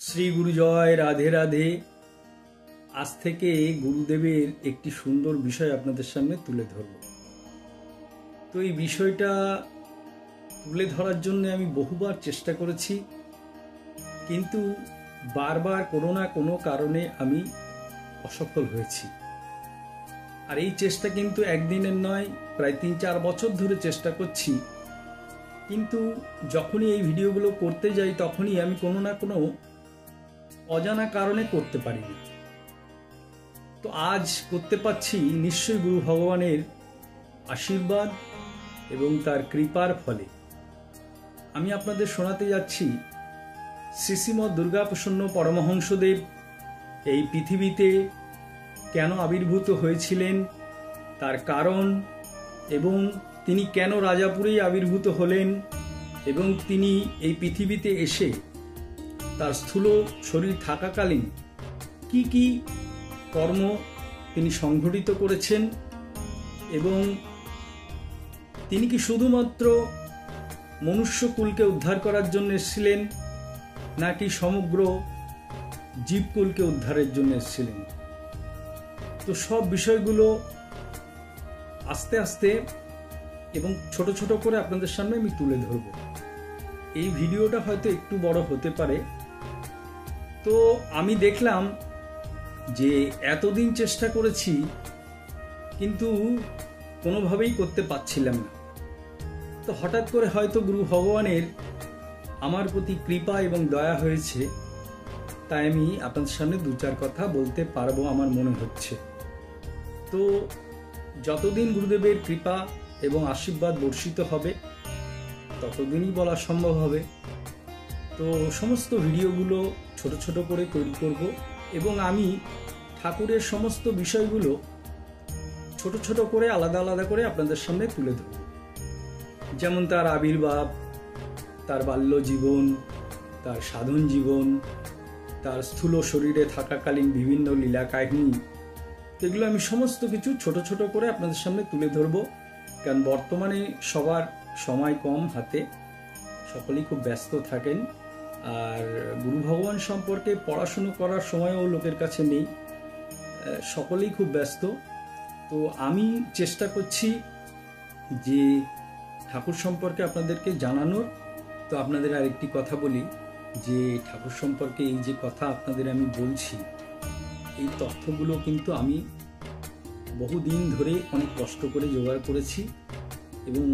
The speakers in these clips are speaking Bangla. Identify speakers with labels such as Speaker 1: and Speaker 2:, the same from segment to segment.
Speaker 1: শ্রী গুরুজয়, রাধে রাধে। আজ থেকে গুরুদেবের একটি সুন্দর বিষয় আপনাদের সামনে তুলে ধরব। তো এই বিষয়টা তুলে ধরার জন্য আমি বহুবার চেষ্টা করেছি, কিন্তু বারবার কোনো না কোনো কারণে আমি অসফল হয়েছি। আর এই চেষ্টা কিন্তু একদিনের নয়, প্রায় ৩-৪ বছর ধরে চেষ্টা করছি। কিন্তু যখনই এই ভিডিওগুলো করতে যাই তখনই আমি কোনো না কোনো অজানা কারণে করতে পারি না। তো আজ করতে পারছি নিশ্চয়ই গুরু ভগবানের আশীর্বাদ এবং তার কৃপার ফলে। আমি আপনাদের শোনাতে যাচ্ছি শ্রী শ্রীমৎ দুর্গাপ্রসন্ন পরমহংসদেব এই পৃথিবীতে কেন আবির্ভূত হয়েছিলেন, তার কারণ, এবং তিনি কেন রাজাপুরেই আবির্ভূত হলেন, এবং তিনি এই পৃথিবীতে এসে তার স্থূল শরীর থাকাকালীন কি কি কর্ম তিনি সংঘটিত করেছেন, এবং তিনি কি শুধুমাত্র মনুষ্যকুলকে উদ্ধার করার জন্য এসেছিলেন নাকি সমগ্র জীবকুলকে উদ্ধারের জন্য এসেছিলেন। তো সব বিষয়গুলো আস্তে আস্তে এবং ছোট ছোট করে আপনাদের সামনে আমি তুলে ধরব। এই ভিডিওটা হয়তো একটু বড় হতে পারে। তো আমি দেখলাম যে এতদিন চেষ্টা করেছি কিন্তু কোনোভাবেই করতে পারছিলাম না। তো হঠাৎ করে হয়তো গুরু ভগবানের আমার প্রতি কৃপা এবং দয়া হয়েছে, তাই আমি আপনাদের সামনে ২-৪ কথা বলতে পারবো আমার মনে হচ্ছে। তো যতদিন গুরুদেবের কৃপা এবং আশীর্বাদ বর্ষিত হবে ততদিনই বলা সম্ভব হবে। তো সমস্ত ভিডিওগুলো ছোট ছোট করে তৈরি করব এবং আমি ঠাকুরের সমস্ত বিষয়গুলো ছোট ছোট করে আলাদা আলাদা করে আপনাদের সামনে তুলে ধরব। যেমন তার আবির্ভাব, তার বাল্য জীবন, তার সাধন জীবন, তার স্থূল শরীরে থাকাকালীন বিভিন্ন লীলা কাহিনী, এগুলো আমি সমস্ত কিছু ছোট ছোট করে আপনাদের সামনে তুলে ধরব। কারণ বর্তমানে সবার সময় কম হাতে, সকলেই খুব ব্যস্ত থাকেন, আর গুরু ভগবান সম্পর্কে পড়াশুনো করার সময়ও লোকের কাছে নেই, সকলেই খুব ব্যস্ত। তো আমি চেষ্টা করছি যে ঠাকুর সম্পর্কে আপনাদেরকে জানানোর। তো আপনাদের আরেকটি কথা বলি যে ঠাকুর সম্পর্কে এই যে কথা আপনাদের আমি বলছি, এই তথ্যগুলো কিন্তু আমি বহুদিন ধরে অনেক কষ্ট করে জোগাড় করেছি, এবং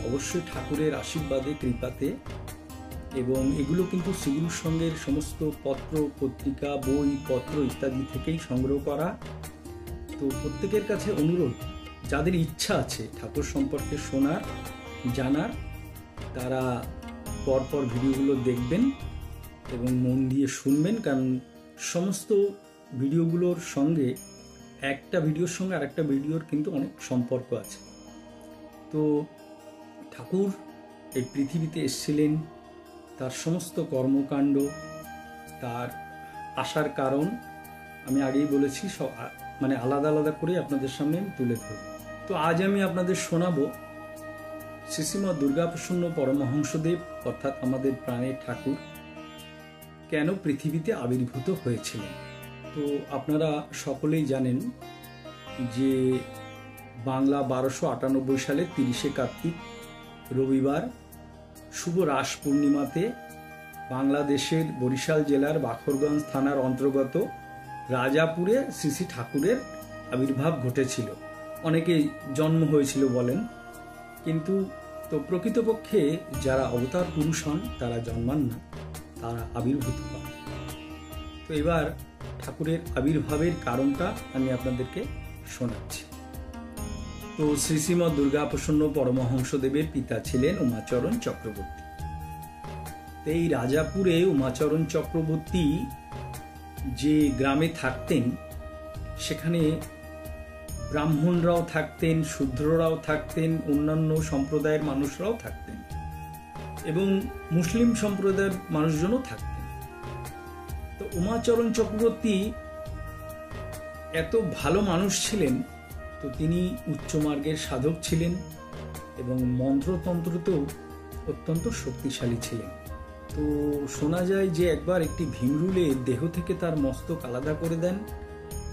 Speaker 1: অবশ্যই ঠাকুরের আশীর্বাদে, কৃপাতে, এবং এগুলো কিন্তু শ্রীগুরুর সঙ্গের সমস্ত পত্র, পত্রিকা, বই, পত্র ইত্যাদি থেকেই সংগ্রহ করা। তো প্রত্যেকের কাছে অনুরোধ, যাদের ইচ্ছা আছে ঠাকুর সম্পর্কে শোনার, জানার, তারা পরপর ভিডিওগুলো দেখবেন এবং মন দিয়ে শুনবেন। কারণ সমস্ত ভিডিওগুলোর সঙ্গে একটা ভিডিওর সঙ্গে আরেকটা ভিডিওর কিন্তু অনেক সম্পর্ক আছে। তো ঠাকুর এই পৃথিবীতে এসেছিলেন, তার সমস্ত কর্মকাণ্ড, তার আসার কারণ আমি আগেই বলেছি, সব মানে আলাদা আলাদা করে আপনাদের সামনে আমি তুলে ধরব। তো আজ আমি আপনাদের শোনাবো শ্রী শ্রীমৎ দুর্গাপ্রসন্ন পরমহংসদেব অর্থাৎ আমাদের প্রাণের ঠাকুর কেন পৃথিবীতে আবির্ভূত হয়েছিলেন। তো আপনারা সকলেই জানেন যে বাংলা 1298 সালের 30শে কার্তিক রবিবার শুভ রাস পূর্ণিমাতে বাংলাদেশের বরিশাল জেলার বাখরগঞ্জ থানার অন্তর্গত রাজাপুরে শ্রী শ্রী ঠাকুরের আবির্ভাব ঘটেছিল। অনেকেই জন্ম হয়েছিল বলেন, কিন্তু তো প্রকৃতপক্ষে যারা অবতার পুরুষ হন তারা জন্মান না, তারা আবির্ভূত হন। তো এবার ঠাকুরের আবির্ভাবের কারণটা আমি আপনাদেরকে শোনাচ্ছি। তো শ্রী শ্রীমৎ দুর্গাপ্রসন্ন পরমহংসদেবের পিতা ছিলেন উমাচরণ চক্রবর্তী। এই রাজাপুরে উমাচরণ চক্রবর্তী যে গ্রামে থাকতেন সেখানে ব্রাহ্মণরাও থাকতেন, শূদ্ররাও থাকতেন, অন্যান্য সম্প্রদায়ের মানুষরাও থাকতেন, এবং মুসলিম সম্প্রদায়ের মানুষজনও থাকতেন। তো উমাচরণ চক্রবর্তী এত ভালো মানুষ ছিলেন, তো তিনি উচ্চমার্গের সাধক ছিলেন এবং মন্ত্রতন্ত্রতেও অত্যন্ত শক্তিশালী ছিলেন। তো শোনা যায় যে একবার একটি ভীমরুলে দেহ থেকে তার মস্তক আলাদা করে দেন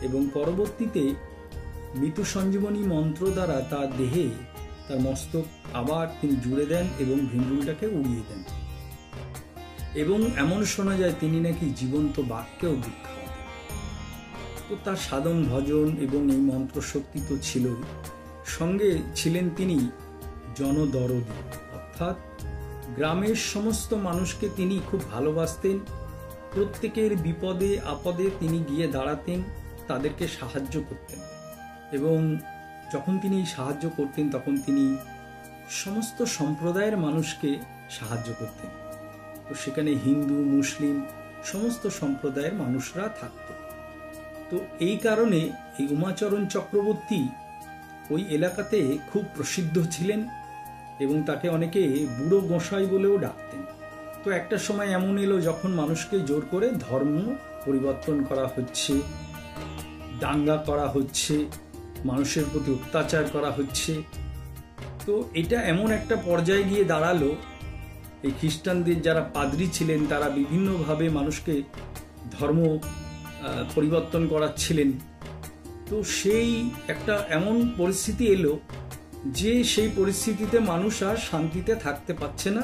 Speaker 1: এবং পরবর্তীতে মৃত্যু সঞ্জীবনী মন্ত্র দ্বারা তার দেহে তার মস্তক আবার তিনি জুড়ে দেন এবং ভীমরুলটাকে উড়িয়ে দেন। এবং এমন শোনা যায় তিনি নাকি জীবন্ত বাঘকেও দুধ খাওয়াতেন। তো তার সাধন ভজন এবং এই মন্ত্র শক্তি তো ছিলই, সঙ্গে ছিলেন তিনি জনদরদী, অর্থাৎ গ্রামের সমস্ত মানুষকে তিনি খুব ভালোবাসতেন। প্রত্যেকের বিপদে আপদে তিনি গিয়ে দাঁড়াতেন, তাদেরকে সাহায্য করতেন। এবং যখন তিনি সাহায্য করতেন তখন তিনি সমস্ত সম্প্রদায়ের মানুষকে সাহায্য করতেন। তো সেখানে হিন্দু, মুসলিম সমস্ত সম্প্রদায়ের মানুষরা থাকত। তো এই কারণে এই উমাচরণ চক্রবর্তী ওই এলাকাতে খুব প্রসিদ্ধ ছিলেন এবং তাকে অনেকে বুড়ো গোসাই বলেও ডাকতেন। তো একটা সময় এমন এলো যখন মানুষকে জোর করে ধর্ম পরিবর্তন করা হচ্ছে, দাঙ্গা করা হচ্ছে, মানুষের প্রতি অত্যাচার করা হচ্ছে। তো এটা এমন একটা পর্যায়ে গিয়ে দাঁড়ালো, এই খ্রিস্টানদের যারা পাদ্রী ছিলেন তারা বিভিন্নভাবে মানুষকে ধর্ম পরিবর্তন করাচ্ছিলেন। তো সেই একটা এমন পরিস্থিতি এলো যে সেই পরিস্থিতিতে মানুষ আর শান্তিতে থাকতে পারছে না।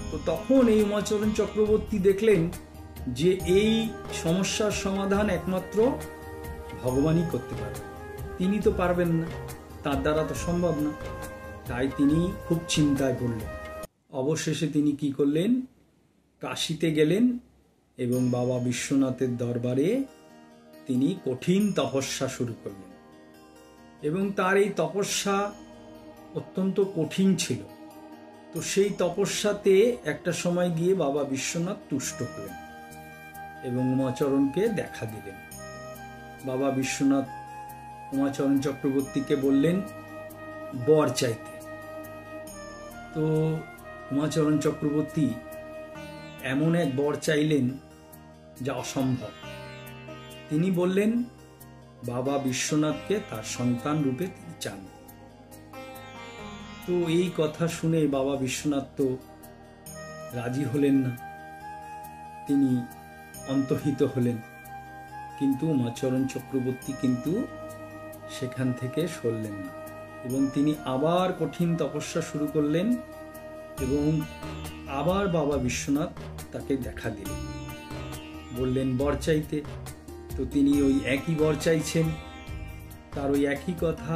Speaker 1: তো তখন এই উমাচরণ চক্রবর্তী দেখলেন যে এই সমস্যার সমাধান একমাত্র ভগবানই করতে পারবেন, তিনি তো পারবেন না, তার দ্বারা তো সম্ভব না। তাই তিনি খুব চিন্তায় পড়লেন। অবশেষে তিনি কি করলেন, কাশীতে গেলেন এবং বাবা বিশ্বনাথের দরবারে তিনি কঠিন তপস্যা শুরু করলেন। এবং তার এই তপস্যা অত্যন্ত কঠিন ছিল। তো সেই তপস্যাতে একটা সময় গিয়ে বাবা বিশ্বনাথ তুষ্ট হলেন এবং উমাচরণকে দেখা দিলেন। বাবা বিশ্বনাথ উমাচরণ চক্রবর্তীকে বললেন বর চাইতে। তো উমাচরণ চক্রবর্তী এমন এক বর চাইলেন যা অসম্ভব। তিনি বললেন বাবা বিশ্বনাথকে তার সন্তান রূপে তিনি চান। তো এই কথা শুনে বাবা বিশ্বনাথ তো রাজি হলেন না, তিনি অন্তর্হিত হলেন। কিন্তু উমাচরণ চক্রবর্তী কিন্তু সেখান থেকে সরলেন না এবং তিনি আবার কঠিন তপস্যা শুরু করলেন এবং আবার বাবা বিশ্বনাথ তাকে দেখা দিলেন, বললেন বর চাইতে। তো তিনি ওই একই বর চাইছেন, তার ওই একই কথা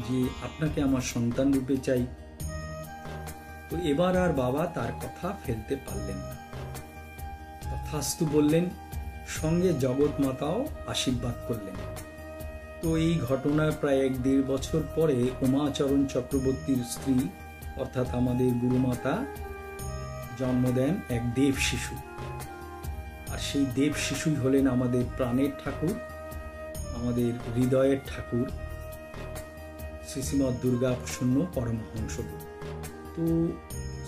Speaker 1: যে আপনাকে আমার সন্তান রূপে চাই। তো এবার আর বাবা তার কথা ফেলতে পারলেন না, তথাস্তু বললেন, সঙ্গে জগৎ মাতাও আশীর্বাদ করলেন। তো এই ঘটনার প্রায় 1-1.5 বছর পরে উমাচরণ চক্রবর্তীর স্ত্রী অর্থাৎ আমাদের গুরুমাতা জন্ম দেন এক দেব শিশু। আর সেই দেব শিশুই হলেন আমাদের প্রাণের ঠাকুর, আমাদের হৃদয়ের ঠাকুর শ্রীশ্রীমৎ দুর্গাপ্রসন্ন পরমহংসদেব। তো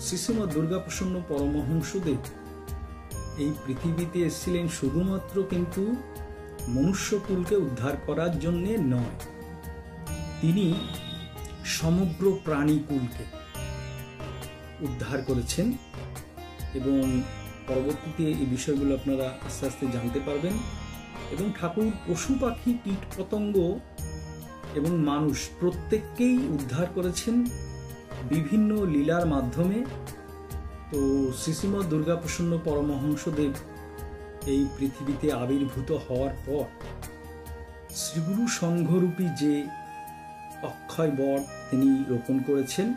Speaker 1: শ্রীশ্রীমৎ দুর্গাপ্রসন্ন পরমহংসদেব এই পৃথিবীতে এসেছিলেন শুধুমাত্র কিন্তু মনুষ্যকুলকে উদ্ধার করার জন্য নয়, তিনি সমগ্র প্রাণীকুলকে উদ্ধার করেছেন। এবং পরবর্তীতে এই বিষয়গুলো আপনারা আস্তে আস্তে জানতে পারবেন। এবং ঠাকুর পশু পাখি কীট পতঙ্গ এবং মানুষ প্রত্যেককেই উদ্ধার করেছেন বিভিন্ন লীলার মাধ্যমে। তো শ্রীশ্রীমৎ দুর্গাপ্রসন্ন পরমহংসদেব এই পৃথিবীতে আবির্ভূত হওয়ার পর শ্রীগুরু সংঘরূপী যে অক্ষয় বট তিনি রোপণ করেছেন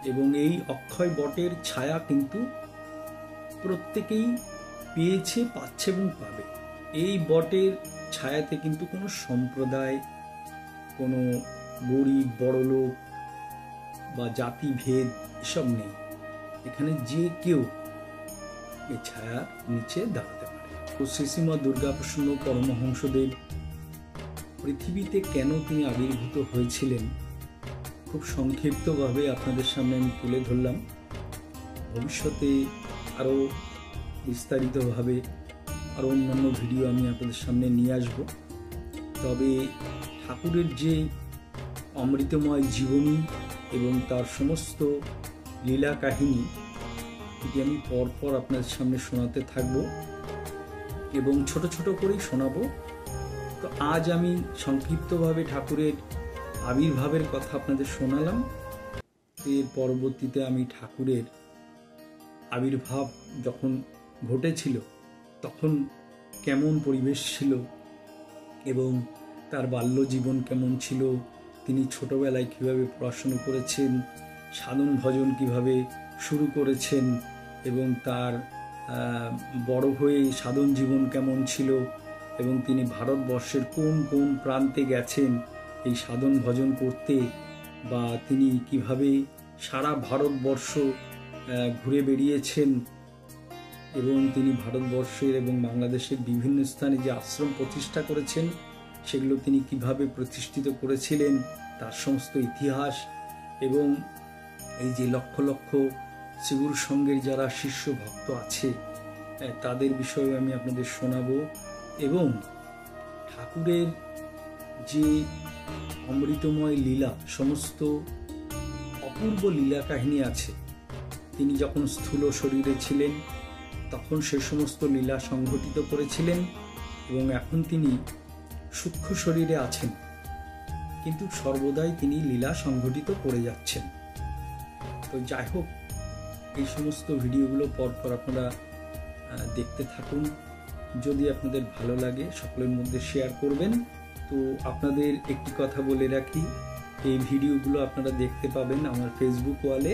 Speaker 1: এবং এই অক্ষয় বটের ছায়া কিন্তু প্রত্যেকেই পেয়েছে, পাচ্ছে এবং পাবে। এই বটের ছায়াতে কিন্তু কোনো সম্প্রদায়, কোনো গরিব বড়লোক বা জাতিভেদ এসব নেই। এখানে যে কেউ এই ছায়ার নিচে দাঁড়াতে পারে। তো শ্রীশ্রীমৎ দুর্গাপ্রসন্ন পরমহংসদেব পৃথিবীতে কেন তিনি আবির্ভূত হয়েছিলেন খুব সংক্ষিপ্তভাবে আপনাদের সামনে আমি তুলে ধরলাম। ভবিষ্যতে আরও বিস্তারিতভাবে আরও অন্যান্য ভিডিও আমি আপনাদের সামনে নিয়ে আসব। তবে ঠাকুরের যে অমৃতময় জীবনী এবং তার সমস্ত লীলা কাহিনী এটি আমি পরপর আপনাদের সামনে শোনাতে থাকব এবং ছোট ছোট করেই শোনাবো। তো আজ আমি সংক্ষিপ্তভাবে ঠাকুরের আবির্ভাবের কথা আপনাদের শোনালাম। এর পরবর্তীতে আমি ঠাকুরের আবির্ভাব যখন ঘটেছিল তখন কেমন পরিবেশ ছিল এবং তার বাল্য জীবন কেমন ছিল, তিনি ছোটবেলায় কিভাবে পড়াশুনো করেছেন, সাধন ভজন কিভাবে শুরু করেছেন এবং তার বড় হয়ে সাধন জীবন কেমন ছিল এবং তিনি ভারতবর্ষের কোন কোন প্রান্তে গেছেন এই সাধন ভজন করতে, বা তিনি কিভাবে সারা ভারতবর্ষ ঘুরে বেরিয়েছেন এবং তিনি ভারতবর্ষের এবং বাংলাদেশের বিভিন্ন স্থানে যে আশ্রম প্রতিষ্ঠা করেছেন সেগুলো তিনি কিভাবে প্রতিষ্ঠিত করেছিলেন, তার সমস্ত ইতিহাস এবং এই যে লক্ষ লক্ষ শ্রীগুরু সঙ্গের যারা শিষ্য ভক্ত আছে তাদের বিষয়ে আমি আপনাদের শোনাবো এবং ঠাকুরের যে অমৃতময় লীলা, সমস্ত অপূর্ব লীলা কাহিনী আছে। তিনি যখন স্থূল শরীরে ছিলেন তখন সে সমস্ত লীলা সংঘটিত করেছিলেন এবং এখন তিনি সূক্ষ্ম শরীরে আছেন, কিন্তু সর্বদাই তিনি লীলা সংঘটিত করে যাচ্ছেন। তো যাই হোক, এই সমস্ত ভিডিওগুলো পরপর আপনারা দেখতে থাকুন। যদি আপনাদের ভালো লাগে সকলের মধ্যে শেয়ার করবেন। তো আপনাদের একটি কথা বলে রাখি, এই ভিডিওগুলো আপনারা দেখতে পাবেন আমার ফেসবুক ওয়ালে,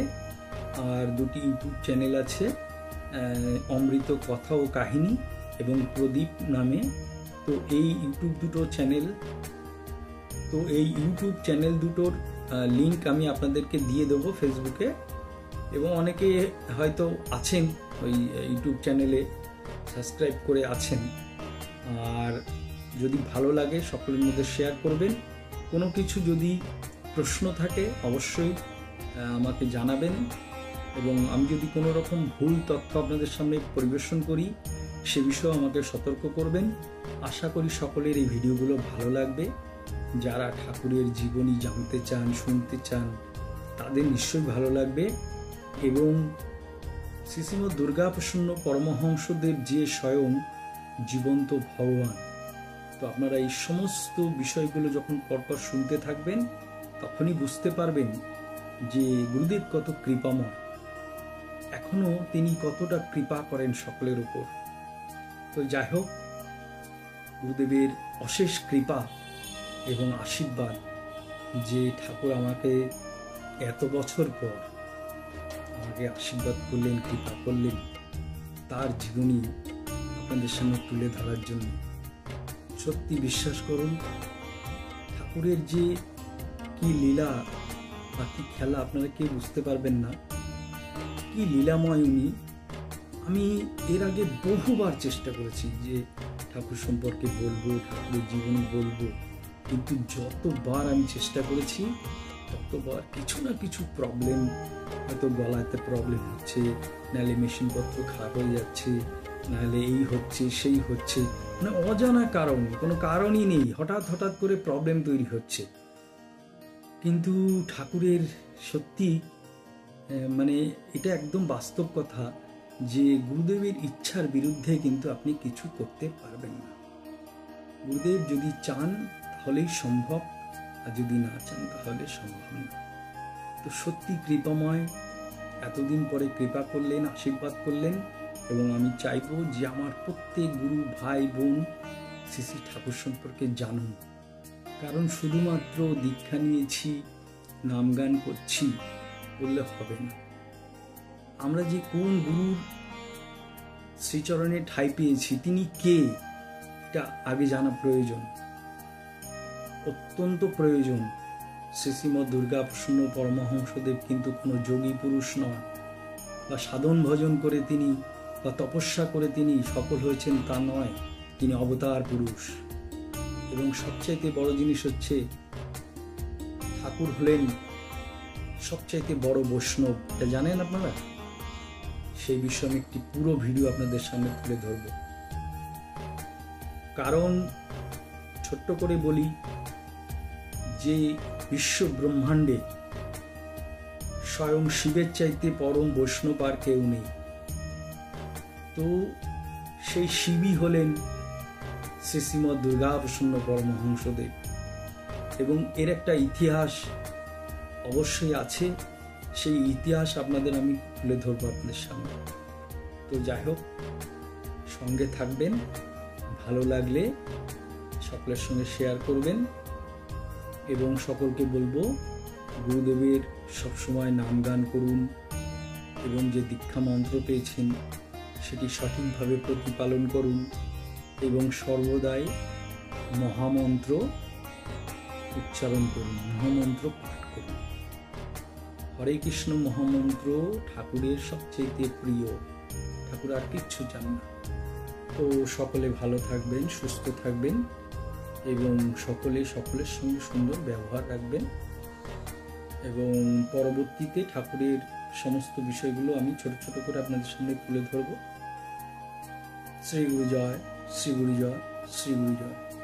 Speaker 1: আর দুটি ইউটিউব চ্যানেল আছে, অমৃত কথা ও কাহিনী এবং প্রদীপ নামে। তো এই ইউটিউব চ্যানেল দুটোর লিংক আমি আপনাদেরকে দিয়ে দেবো ফেসবুকে, এবং অনেকে হয়তো আছেন ওই ইউটিউব চ্যানেলে সাবস্ক্রাইব করে আছেন। আর যদি ভালো লাগে সকলের মধ্যে শেয়ার করবেন। কোনো কিছু যদি প্রশ্ন থাকে অবশ্যই আমাকে জানাবেন, এবং আমি যদি কোনো রকম ভুল তথ্য আপনাদের সামনে পরিবেশন করি সে বিষয়েও আমাকে সতর্ক করবেন। আশা করি সকলের এই ভিডিওগুলো ভালো লাগবে। যারা ঠাকুরের জীবনী জানতে চান, শুনতে চান, তাদের নিশ্চয়ই ভালো লাগবে। এবং শ্রীশ্রীমৎ দুর্গাপ্রসন্ন পরমহংসদেব যে স্বয়ং জীবন্ত ভগবান, তো আপনারা এই সমস্ত বিষয়গুলো যখন পরপর শুনতে থাকবেন তখনই বুঝতে পারবেন যে গুরুদেব কত কৃপাময়, এখনো তিনি কতটা কৃপা করেন সকলের উপর। তো যাই হোক, গুরুদেবের অশেষ কৃপা এবং আশীর্বাদ যে ঠাকুর আমাকে এত বছর পর আমাকে আশীর্বাদ করলেন, কৃপা করলেন, তার জীবনী আপনাদের সামনে তুলে ধরার জন্য। সত্যি বিশ্বাস করুন, ঠাকুরের যে কি লীলা বা কি খেলা আপনারা কেউ বুঝতে পারবেন না, কি লীলাময় উনি। আমি এর আগে বহুবার চেষ্টা করেছি যে ঠাকুর সম্পর্কে বলবো, ঠাকুরের জীবনী বলবো, কিন্তু যতবার আমি চেষ্টা করেছি ততবার কিছু না কিছু প্রবলেম, হয়তো গলাতে প্রবলেম হচ্ছে, নাহলে মেশিনপত্র খারাপ হয়ে যাচ্ছে, নাহলে এই হচ্ছে সেই হচ্ছে, মানে অজানা কারণ, কোনো কারণই নেই, হঠাৎ হঠাৎ করে প্রবলেম তৈরি হচ্ছে। কিন্তু ঠাকুরের সত্যি মানে এটা একদম বাস্তব কথা যে গুরুদেবের ইচ্ছার বিরুদ্ধে কিন্তু আপনি কিছু করতে পারবেন না। গুরুদেব যদি চান তাহলেই সম্ভব, আর যদি না চান তাহলে সম্ভব না। তো সত্যি কৃপাময়, এতদিন পরে কৃপা করলেন, আশীর্বাদ করলেন, এবং আমি চাইবো যে আমার প্রত্যেক গুরু ভাই বোন শ্রী শ্রী ঠাকুর সম্পর্কে জানুন। কারণ শুধুমাত্র দীক্ষা নিয়েছি, নাম গান করছি বললে হবে না। আমরা যে কোন গুরুর শ্রীচরণে ঠাঁই পেয়েছি, তিনি কে, এটা আগে জানা প্রয়োজন, অত্যন্ত প্রয়োজন। শ্রীশ্রীমৎ দুর্গাপ্রসন্ন পরমহংসদেব কিন্তু কোনো যোগী পুরুষ নন, বা সাধন ভজন করে তিনি বা তপস্যা করে তিনি সফল হয়েছেন তা নয়, তিনি অবতার পুরুষ। এবং সবচাইতে বড় জিনিস হচ্ছে ঠাকুর হলেন সবচাইতে বড় বৈষ্ণব, এটা জানেন আপনারা? সেই বিষয়ে আমি একটি পুরো ভিডিও আপনাদের সামনে তুলে ধরব। কারণ ছোট্ট করে বলি যে বিশ্ব ব্রহ্মাণ্ডে স্বয়ং শিবের চাইতে পরম বৈষ্ণব আর কেউ নেই। তো সেই শিবই হলেন শ্রী শ্রীমৎ দুর্গাপ্রসন্ন পরমহংসদেব, এবং এর একটা ইতিহাস অবশ্যই আছে। সেই ইতিহাস আপনাদের আমি তুলে ধরবো আপনাদের সামনে। তো যাই হোক, সঙ্গে থাকবেন, ভালো লাগলে সকলের সঙ্গে শেয়ার করবেন, এবং সকলকে বলবো গুরুদেবের সবসময় নাম গান করুন, এবং যে দীক্ষা মন্ত্র পেয়েছেন সেটি সঠিকভাবে প্রতিপালন করুন, এবং সর্বদাই মহামন্ত্র উচ্চারণ করুন, মহামন্ত্র পাঠ করুন। হরে কৃষ্ণ মহামন্ত্র ঠাকুরের সবচেয়ে প্রিয়, ঠাকুর আর কিচ্ছু চান না। তো সকলে ভালো থাকবেন, সুস্থ থাকবেন, এবং সকলের সঙ্গে সুন্দর ব্যবহার রাখবেন, এবং পরবর্তীতে ঠাকুরের সমস্ত বিষয়গুলো আমি ছোট ছোট করে আপনাদের সামনে তুলে ধরব। শ্রী গুরু জয়, শ্রী গুরু জয়, শ্রী গুরু জয়।